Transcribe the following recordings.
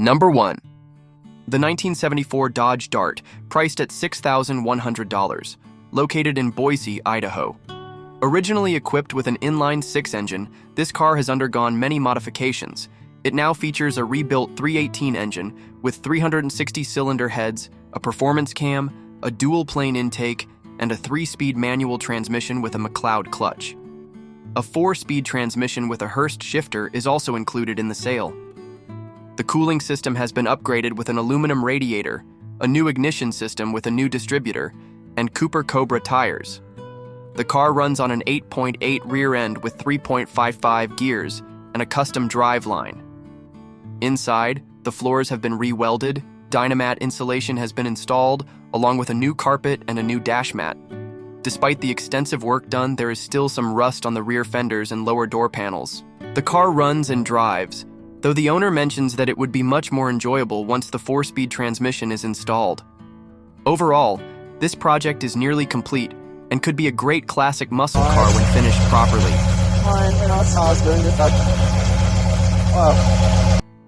Number 1. The 1974 Dodge Dart, priced at $6,100, located in Boise, Idaho. Originally equipped with an inline-six engine, this car has undergone many modifications. It now features a rebuilt 318 engine with 360-cylinder heads, a performance cam, a dual-plane intake, and a 3-speed manual transmission with a McLeod clutch. A 4-speed transmission with a Hurst shifter is also included in the sale. The cooling system has been upgraded with an aluminum radiator, a new ignition system with a new distributor, and Cooper Cobra tires. The car runs on an 8.8 rear end with 3.55 gears and a custom drive line. Inside, the floors have been re-welded, Dynamat insulation has been installed, along with a new carpet and a new dash mat. Despite the extensive work done, there is still some rust on the rear fenders and lower door panels. The car runs and drives, though the owner mentions that it would be much more enjoyable once the 4-speed transmission is installed. Overall, this project is nearly complete and could be a great classic muscle car when finished properly.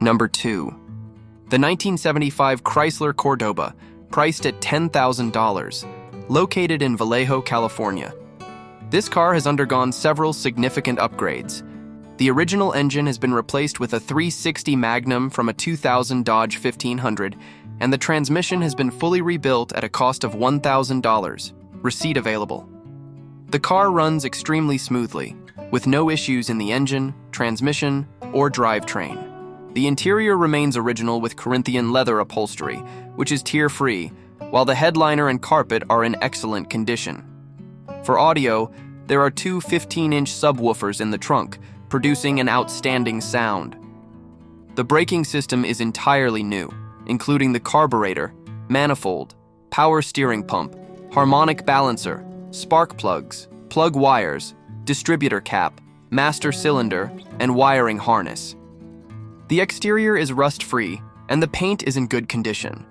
Number 2. The 1975 Chrysler Cordoba, priced at $10,000, located in Vallejo, California. This car has undergone several significant upgrades. The original engine has been replaced with a 360 Magnum from a 2000 Dodge 1500, and the transmission has been fully rebuilt at a cost of $1,000. Receipt available. The car runs extremely smoothly, with no issues in the engine, transmission, or drivetrain. The interior remains original with Corinthian leather upholstery, which is tear-free, while the headliner and carpet are in excellent condition. For audio, there are two 15-inch subwoofers in the trunk, producing an outstanding sound. The braking system is entirely new, including the carburetor, manifold, power steering pump, harmonic balancer, spark plugs, plug wires, distributor cap, master cylinder, and wiring harness. The exterior is rust-free, and the paint is in good condition.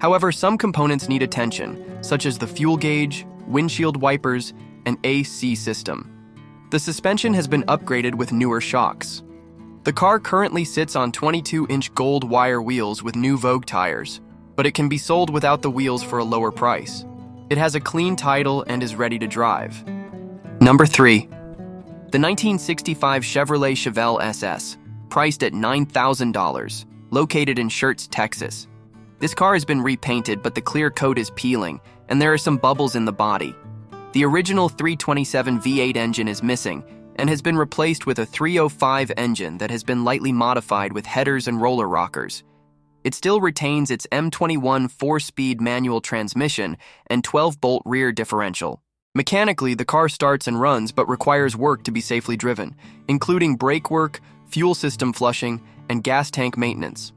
However, some components need attention, such as the fuel gauge, windshield wipers, and AC system. The suspension has been upgraded with newer shocks. The car currently sits on 22-inch gold wire wheels with new Vogue tires, but it can be sold without the wheels for a lower price. It has a clean title and is ready to drive. Number 3. The 1965 Chevrolet Chevelle SS, priced at $9,000, located in Schertz, Texas. This car has been repainted, but the clear coat is peeling, and there are some bubbles in the body. The original 327 V8 engine is missing and has been replaced with a 305 engine that has been lightly modified with headers and roller rockers. It still retains its M21 4-speed manual transmission and 12-bolt rear differential. Mechanically, the car starts and runs but requires work to be safely driven, including brake work, fuel system flushing, and gas tank maintenance.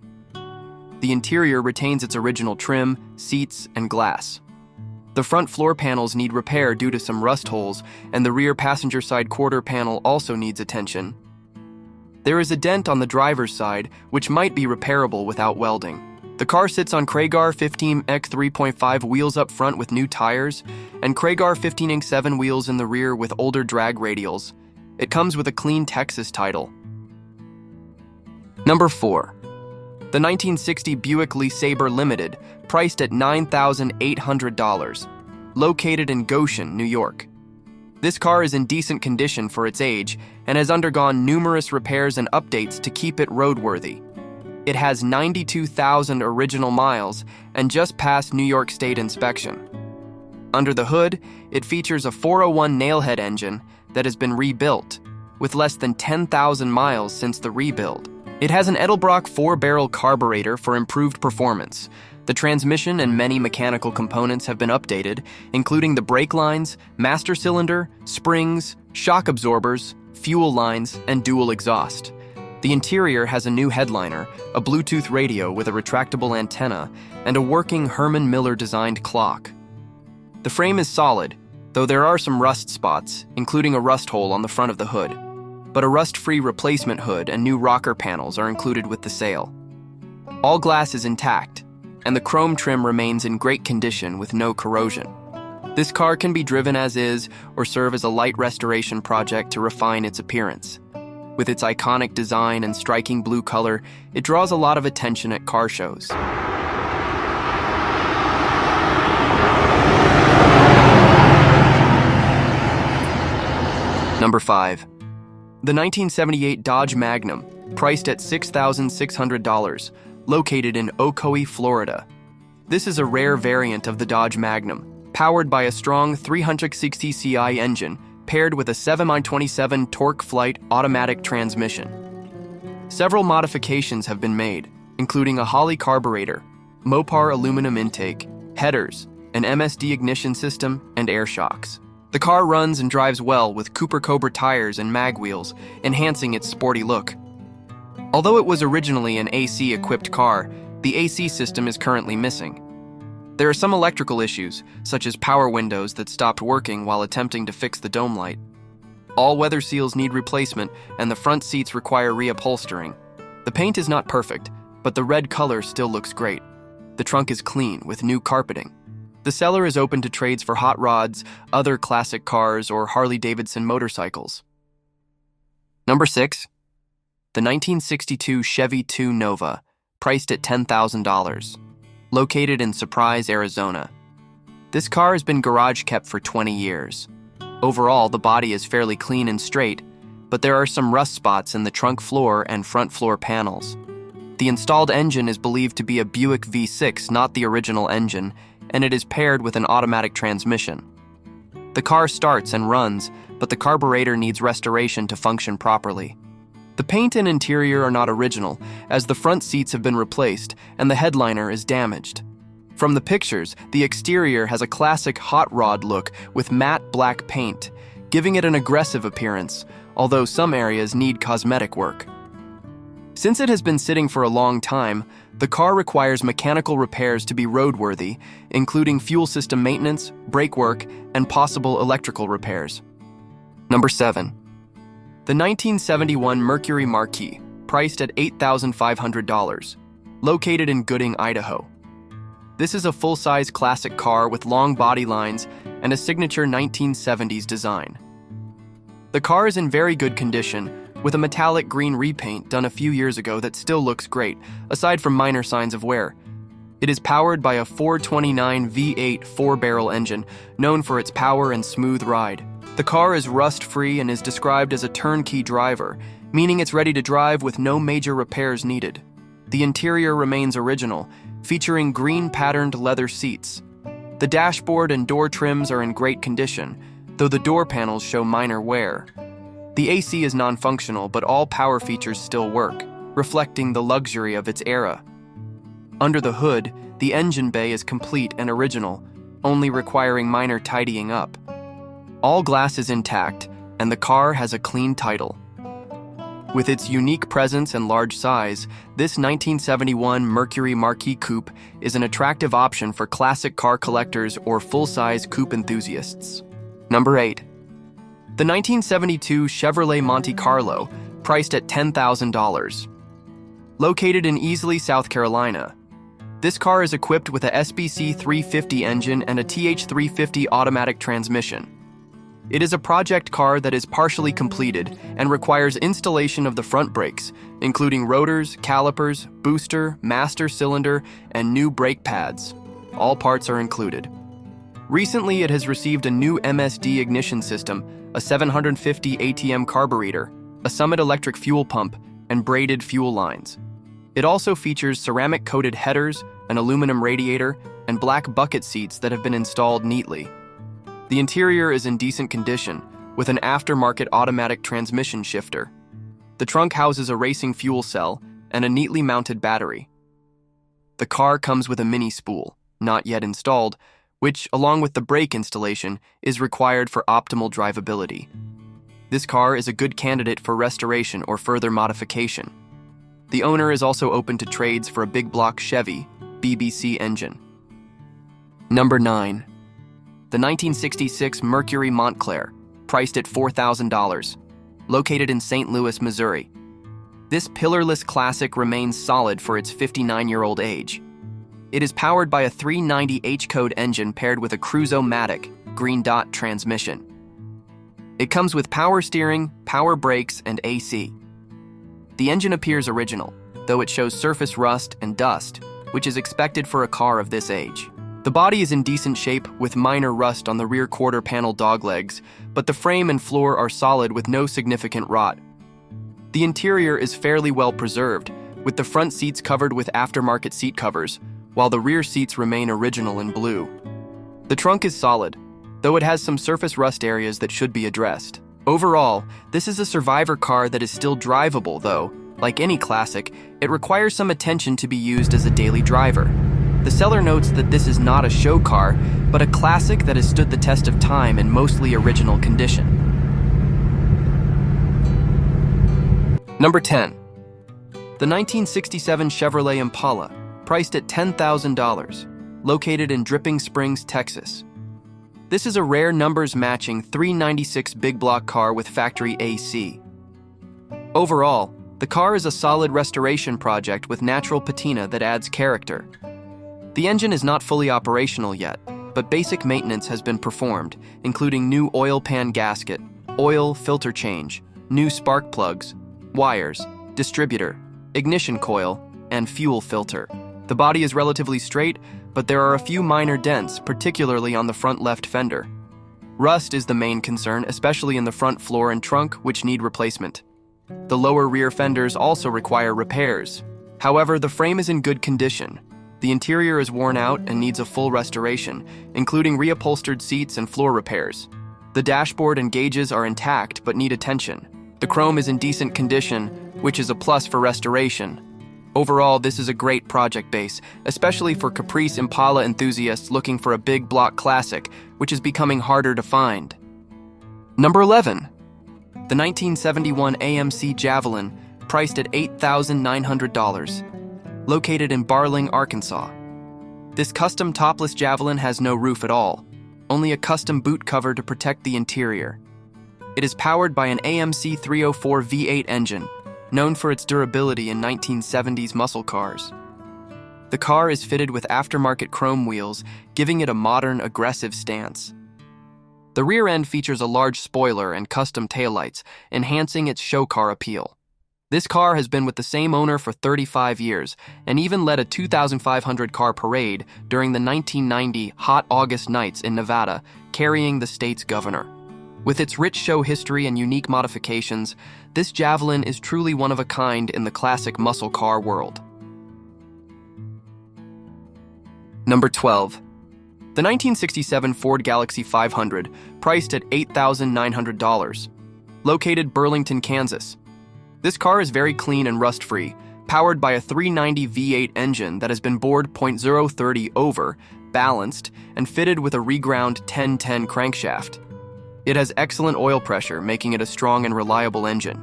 The interior retains its original trim, seats, and glass. The front floor panels need repair due to some rust holes, and the rear passenger side quarter panel also needs attention. There is a dent on the driver's side, which might be repairable without welding. The car sits on Kragar 15X 3.5 wheels up front with new tires, and Kragar 15X7 wheels in the rear with older drag radials. It comes with a clean Texas title. Number 4. The 1960 Buick LeSabre Limited, priced at $9,800, located in Goshen, New York. This car is in decent condition for its age and has undergone numerous repairs and updates to keep it roadworthy. It has 92,000 original miles and just passed New York State inspection. Under the hood, it features a 401 nailhead engine that has been rebuilt, with less than 10,000 miles since the rebuild. It has an Edelbrock 4-barrel carburetor for improved performance. The transmission and many mechanical components have been updated, including the brake lines, master cylinder, springs, shock absorbers, fuel lines, and dual exhaust. The interior has a new headliner, a Bluetooth radio with a retractable antenna, and a working Herman Miller-designed clock. The frame is solid, though there are some rust spots, including a rust hole on the front of the hood. But a rust-free replacement hood and new rocker panels are included with the sale. All glass is intact, and the chrome trim remains in great condition with no corrosion. This car can be driven as is or serve as a light restoration project to refine its appearance. With its iconic design and striking blue color, it draws a lot of attention at car shows. Number 5. The 1978 Dodge Magnum, priced at $6,600, located in Ocoee, Florida. This is a rare variant of the Dodge Magnum, powered by a strong 360 Ci engine paired with a 7x27 torque flight automatic transmission. Several modifications have been made, including a Holley carburetor, Mopar aluminum intake, headers, an MSD ignition system, and air shocks. The car runs and drives well with Cooper Cobra tires and mag wheels, enhancing its sporty look. Although it was originally an AC-equipped car, the AC system is currently missing. There are some electrical issues, such as power windows that stopped working while attempting to fix the dome light. All weather seals need replacement, and the front seats require reupholstering. The paint is not perfect, but the red color still looks great. The trunk is clean with new carpeting. The seller is open to trades for hot rods, other classic cars, or Harley-Davidson motorcycles. Number 6. The 1962 Chevy 2 Nova, priced at $10,000. Located in Surprise, Arizona. This car has been garage kept for 20 years. Overall, the body is fairly clean and straight, but there are some rust spots in the trunk floor and front floor panels. The installed engine is believed to be a Buick V6, not the original engine, and it is paired with an automatic transmission. The car starts and runs, but the carburetor needs restoration to function properly. The paint and interior are not original, as the front seats have been replaced and the headliner is damaged. From the pictures, the exterior has a classic hot rod look with matte black paint, giving it an aggressive appearance, although some areas need cosmetic work. Since it has been sitting for a long time, the car requires mechanical repairs to be roadworthy, including fuel system maintenance, brake work, and possible electrical repairs. Number 7. The 1971 Mercury Marquis, priced at $8,500, located in Gooding, Idaho. This is a full-size classic car with long body lines and a signature 1970s design. The car is in very good condition, with a metallic green repaint done a few years ago that still looks great, aside from minor signs of wear. It is powered by a 429 V8 four-barrel engine, known for its power and smooth ride. The car is rust-free and is described as a turnkey driver, meaning it's ready to drive with no major repairs needed. The interior remains original, featuring green patterned leather seats. The dashboard and door trims are in great condition, though the door panels show minor wear. The AC is non-functional, but all power features still work, reflecting the luxury of its era. Under the hood, the engine bay is complete and original, only requiring minor tidying up. All glass is intact, and the car has a clean title. With its unique presence and large size, this 1971 Mercury Marquis Coupe is an attractive option for classic car collectors or full-size coupe enthusiasts. Number 8. The 1972 Chevrolet Monte Carlo, priced at $10,000. Located in Easley, South Carolina. This car is equipped with a SBC 350 engine and a TH350 automatic transmission. It is a project car that is partially completed and requires installation of the front brakes, including rotors, calipers, booster, master cylinder, and new brake pads. All parts are included. Recently, it has received a new MSD ignition system, a 750 ATM carburetor, a Summit electric fuel pump, and braided fuel lines. It also features ceramic-coated headers, an aluminum radiator, and black bucket seats that have been installed neatly. The interior is in decent condition, with an aftermarket automatic transmission shifter. The trunk houses a racing fuel cell and a neatly mounted battery. The car comes with a mini spool, not yet installed, which, along with the brake installation, is required for optimal drivability. This car is a good candidate for restoration or further modification. The owner is also open to trades for a big block Chevy BBC engine. Number 9. The 1966 Mercury Montclair, priced at $4,000, located in St. Louis, Missouri. This pillarless classic remains solid for its 59-year-old age. It is powered by a 390 H-code engine paired with a Cruise-O-Matic green dot transmission. It comes with power steering, power brakes, and AC. The engine appears original, though it shows surface rust and dust, which is expected for a car of this age. The body is in decent shape with minor rust on the rear quarter panel doglegs, but the frame and floor are solid with no significant rot. The interior is fairly well preserved, with the front seats covered with aftermarket seat covers, while the rear seats remain original in blue. The trunk is solid, though it has some surface rust areas that should be addressed. Overall, this is a survivor car that is still drivable, though, like any classic, it requires some attention to be used as a daily driver. The seller notes that this is not a show car, but a classic that has stood the test of time in mostly original condition. Number 10. The 1967 Chevrolet Impala, priced at $10,000, located in Dripping Springs, Texas. This is a rare numbers-matching 396 big block car with factory AC. Overall, the car is a solid restoration project with natural patina that adds character. The engine is not fully operational yet, but basic maintenance has been performed, including new oil pan gasket, oil filter change, new spark plugs, wires, distributor, ignition coil, and fuel filter. The body is relatively straight, but there are a few minor dents, particularly on the front left fender. Rust is the main concern, especially in the front floor and trunk, which need replacement. The lower rear fenders also require repairs. However, the frame is in good condition. The interior is worn out and needs a full restoration, including reupholstered seats and floor repairs. The dashboard and gauges are intact but need attention. The chrome is in decent condition, which is a plus for restoration. Overall, this is a great project base, especially for Caprice Impala enthusiasts looking for a big block classic, which is becoming harder to find. Number 11. The 1971 AMC Javelin, priced at $8,900. Located in Barling, Arkansas. This custom topless Javelin has no roof at all, only a custom boot cover to protect the interior. It is powered by an AMC 304 V8 engine, known for its durability in 1970s muscle cars. The car is fitted with aftermarket chrome wheels, giving it a modern, aggressive stance. The rear end features a large spoiler and custom taillights, enhancing its show car appeal. This car has been with the same owner for 35 years and even led a 2,500 car parade during the 1990 hot August nights in Nevada, carrying the state's governor. With its rich show history and unique modifications, this Javelin is truly one of a kind in the classic muscle car world. Number 12. The 1967 Ford Galaxy 500, priced at $8,900. Located Burlington, Kansas. This car is very clean and rust-free, powered by a 390 V8 engine that has been bored .030 over, balanced, and fitted with a reground 1010 crankshaft. It has excellent oil pressure, making it a strong and reliable engine.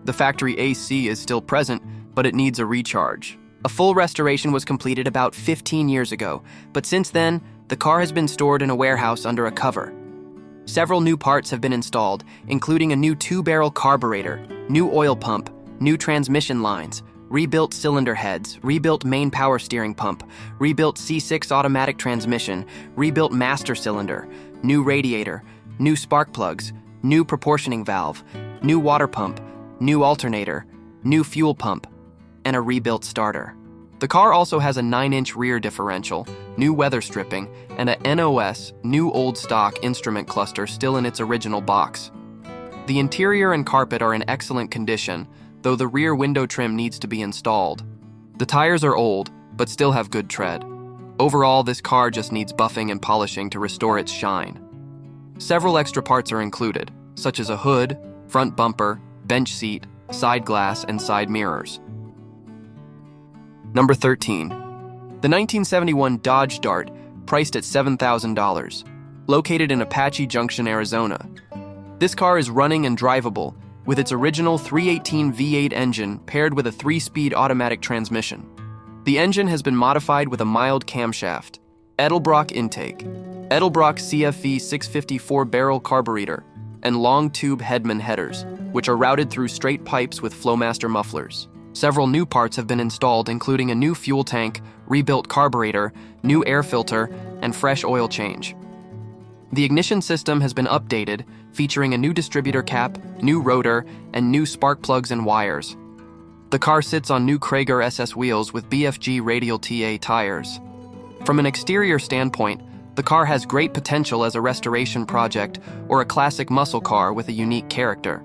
The factory AC is still present, but it needs a recharge. A full restoration was completed about 15 years ago, but since then, the car has been stored in a warehouse under a cover. Several new parts have been installed, including a new 2-barrel carburetor, new oil pump, new transmission lines, rebuilt cylinder heads, rebuilt main power steering pump, rebuilt C6 automatic transmission, rebuilt master cylinder, new radiator, new spark plugs, new proportioning valve, new water pump, new alternator, new fuel pump, and a rebuilt starter. The car also has a 9-inch rear differential, new weather stripping, and a NOS, new old stock instrument cluster still in its original box. The interior and carpet are in excellent condition, though the rear window trim needs to be installed. The tires are old, but still have good tread. Overall, this car just needs buffing and polishing to restore its shine. Several extra parts are included, such as a hood, front bumper, bench seat, side glass, and side mirrors. Number 13. The 1971 Dodge Dart, priced at $7,000, located in Apache Junction, Arizona. This car is running and drivable, with its original 318 V8 engine paired with a 3-speed automatic transmission. The engine has been modified with a mild camshaft, Edelbrock intake, Edelbrock CFE 654-barrel carburetor, and long tube Hedman headers, which are routed through straight pipes with Flowmaster mufflers. Several new parts have been installed, including a new fuel tank, rebuilt carburetor, new air filter, and fresh oil change. The ignition system has been updated, featuring a new distributor cap, new rotor, and new spark plugs and wires. The car sits on new Krager SS wheels with BFG radial TA tires. From an exterior standpoint, the car has great potential as a restoration project or a classic muscle car with a unique character.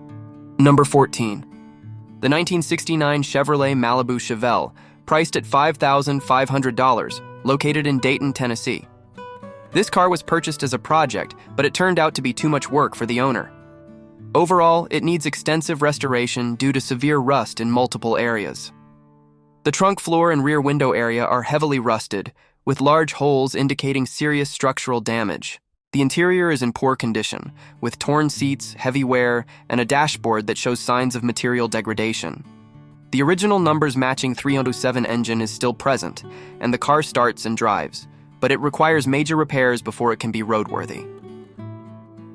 Number 14. The 1969 Chevrolet Malibu Chevelle, priced at $5,500, located in Dayton, Tennessee. This car was purchased as a project, but it turned out to be too much work for the owner. Overall, it needs extensive restoration due to severe rust in multiple areas. The trunk floor and rear window area are heavily rusted, with large holes indicating serious structural damage. The interior is in poor condition, with torn seats, heavy wear, and a dashboard that shows signs of material degradation. The original numbers matching 307 engine is still present, and the car starts and drives, but it requires major repairs before it can be roadworthy.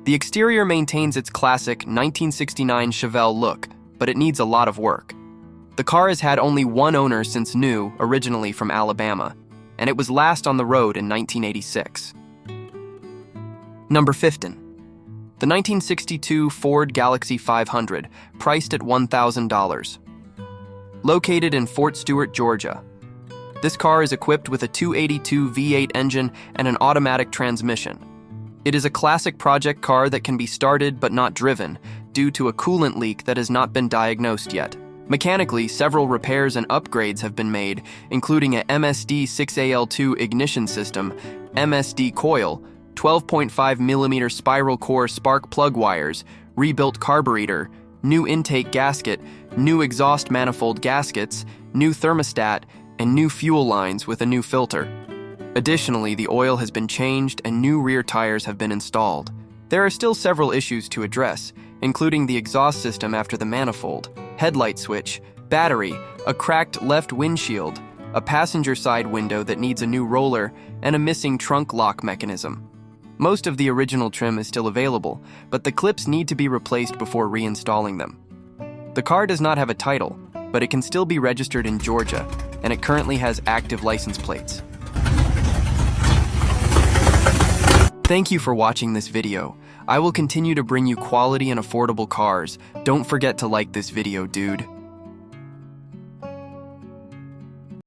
The exterior maintains its classic 1969 Chevelle look, but it needs a lot of work. The car has had only one owner since new, originally from Alabama, and it was last on the road in 1986. Number 15. The 1962 Ford Galaxy 500, priced at $1,000. Located in Fort Stewart, Georgia. This car is equipped with a 282 V8 engine and an automatic transmission. It is a classic project car that can be started but not driven due to a coolant leak that has not been diagnosed yet. Mechanically, several repairs and upgrades have been made, including a MSD 6AL2 ignition system, MSD coil, 12.5mm spiral core spark plug wires, rebuilt carburetor, new intake gasket, new exhaust manifold gaskets, new thermostat, and new fuel lines with a new filter. Additionally, the oil has been changed and new rear tires have been installed. There are still several issues to address, including the exhaust system after the manifold, headlight switch, battery, a cracked left windshield, a passenger side window that needs a new roller, and a missing trunk lock mechanism. Most of the original trim is still available, but the clips need to be replaced before reinstalling them. The car does not have a title, but it can still be registered in Georgia, and it currently has active license plates. Thank you for watching this video. I will continue to bring you quality and affordable cars. Don't forget to like this video, dude.